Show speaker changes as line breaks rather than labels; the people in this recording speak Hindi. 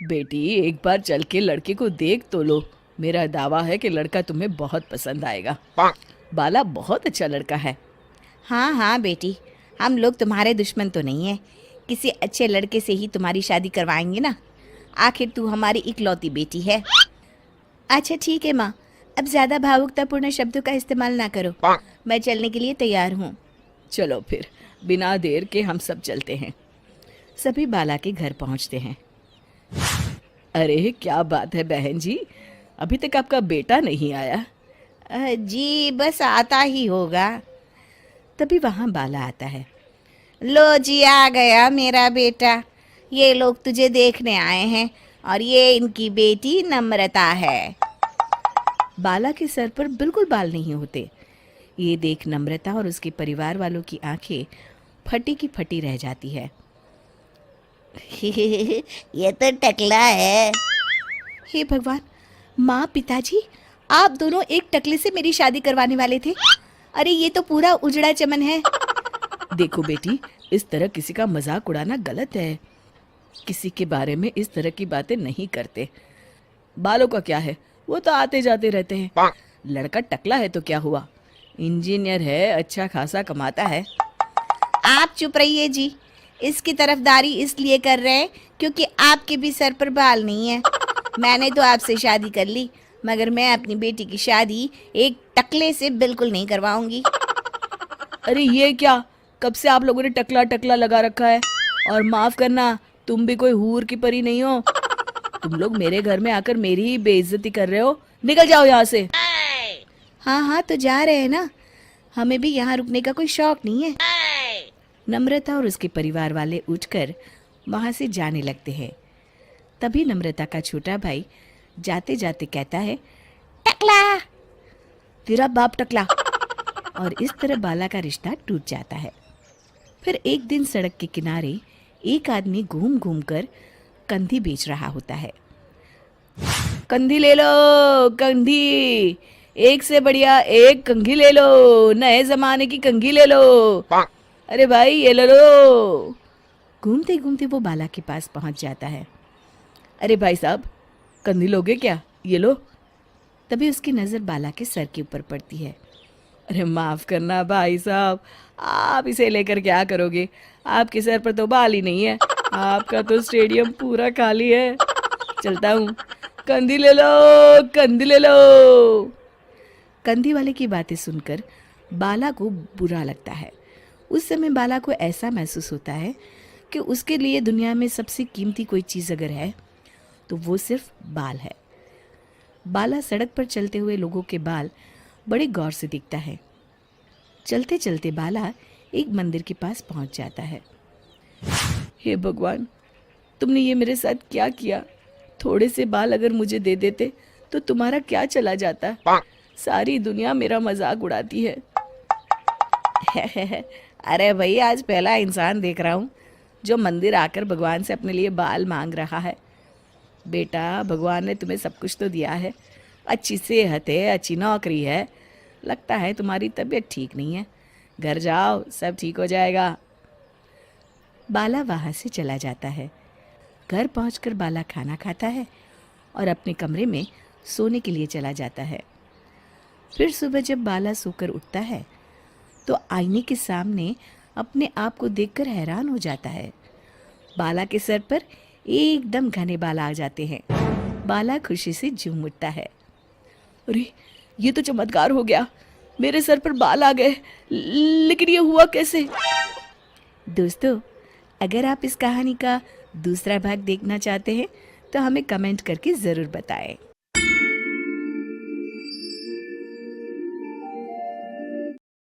बेटी एक बार चल के लड़के को देख तो लो। मेरा दावा है कि लड़का तुम्हें बहुत पसंद आएगा। बाला बहुत अच्छा लड़का है।
हाँ हाँ बेटी, हम लोग तुम्हारे दुश्मन तो नहीं हैं। किसी अच्छे लड़के से ही तुम्हारी शादी करवाएंगे ना। आखिर तू हमारी इकलौती बेटी है। अच्छा ठीक है माँ, अब ज़्यादा भावुकतापूर्ण शब्दों का इस्तेमाल ना करो। मैं चलने के लिए तैयार हूँ।
चलो फिर, बिना देर के हम सब चलते हैं। सभी बाला के घर पहुंचते हैं। अरे क्या बात है बहन जी, अभी तक आपका बेटा नहीं आया?
जी बस आता ही होगा।
तभी वहाँ बाला आता है।
लो जी, आ गया मेरा बेटा। ये लोग तुझे देखने आए हैं और ये इनकी बेटी नम्रता है।
बाला के सर पर बिल्कुल बाल नहीं होते। ये देख नम्रता और उसके परिवार वालों की आंखें फटी की फटी रह जाती है।
ये तो टकला है।
हे भगवान, माँ पिताजी, आप दोनों एक टकले से मेरी शादी करवाने वाले थे। अरे ये तो पूरा उजड़ा चमन है। देखो बेटी, इस तरह किसी का मजाक उड़ाना गलत है। किसी के बारे में इस तरह की बातें नहीं करते। बालों का क्या है, वो तो आते जाते रहते हैं। लड़का टकला है तो क्या हुआ, इंजीनियर है, अच्छा खासा कमाता है।
आप चुप रहिए जी। इसकी तरफदारी इसलिए कर रहे हैं क्योंकि आपके भी सर पर बाल नहीं है। मैंने तो आपसे शादी कर ली, मगर मैं अपनी बेटी की शादी एक टकले से बिल्कुल नहीं करवाऊंगी।
अरे ये क्या, कब से आप लोगों ने टकला टकला लगा रखा है? और माफ करना, तुम भी कोई हूर की परी नहीं हो। तुम लोग मेरे घर में आकर मेरी ही बेइज्जती कर रहे हो। निकल जाओ यहाँ से।
हाँ हाँ तो जा रहे हैं ना, हमें भी यहाँ रुकने का कोई शौक नहीं है।
नम्रता और उसके परिवार वाले उठकर वहां से जाने लगते हैं। तभी नम्रता का छोटा भाई जाते जाते कहता है,
टकला,
तेरा बाप टकला। और इस तरह बाला का रिश्ता टूट जाता है। फिर एक दिन सड़क के किनारे एक आदमी घूम घूम कर कंधी बेच रहा होता है। कंधी ले लो, कंधी, एक से बढ़िया एक कंघी ले लो, नए जमाने की कंघी ले लो। अरे भाई ये ले लो। घूमते घूमते वो बाला के पास पहुंच जाता है। अरे भाई साहब, कंधी लोगे क्या? ये लो। तभी उसकी नज़र बाला के सर के ऊपर पड़ती है। अरे माफ़ करना भाई साहब, आप इसे लेकर क्या करोगे? आपके सर पर तो बाल ही नहीं है, आपका तो स्टेडियम पूरा खाली है। चलता हूँ, कंधी ले लो, कंधी ले लो। कंधी वाले की बातें सुनकर बाला को बुरा लगता है। उस समय बाला को ऐसा महसूस होता है कि उसके लिए दुनिया में सबसे कीमती कोई चीज़ अगर है तो वो सिर्फ बाल है। बाला सड़क पर चलते हुए लोगों के बाल बड़े गौर से देखता है। चलते चलते बाला एक मंदिर के पास पहुंच जाता है। हे भगवान, तुमने ये मेरे साथ क्या किया? थोड़े से बाल अगर मुझे दे देते तो तुम्हारा क्या चला जाता? सारी दुनिया मेरा मजाक उड़ाती है।
अरे भाई, आज पहला इंसान देख रहा हूँ जो मंदिर आकर भगवान से अपने लिए बाल मांग रहा है।
बेटा, भगवान ने तुम्हें सब कुछ तो दिया है, अच्छी सेहत है, अच्छी नौकरी है। लगता है तुम्हारी तबीयत ठीक नहीं है। घर जाओ, सब ठीक हो जाएगा। बाला वहाँ से चला जाता है। घर पहुंचकर बाला खाना खाता है और अपने कमरे में सोने के लिए चला जाता है। फिर सुबह जब बाला सोकर उठता है तो आईने के सामने अपने आप को देखकर हैरान हो जाता है। बाला के सर पर एकदम घने बाल आ जाते हैं। बाला खुशी से झूम उठता है। अरे ये तो चमत्कार हो गया, मेरे सर पर बाल आ गए। लेकिन ये हुआ कैसे? दोस्तों, अगर आप इस कहानी का दूसरा भाग देखना चाहते हैं तो हमें कमेंट करके ज़रूर बताएं।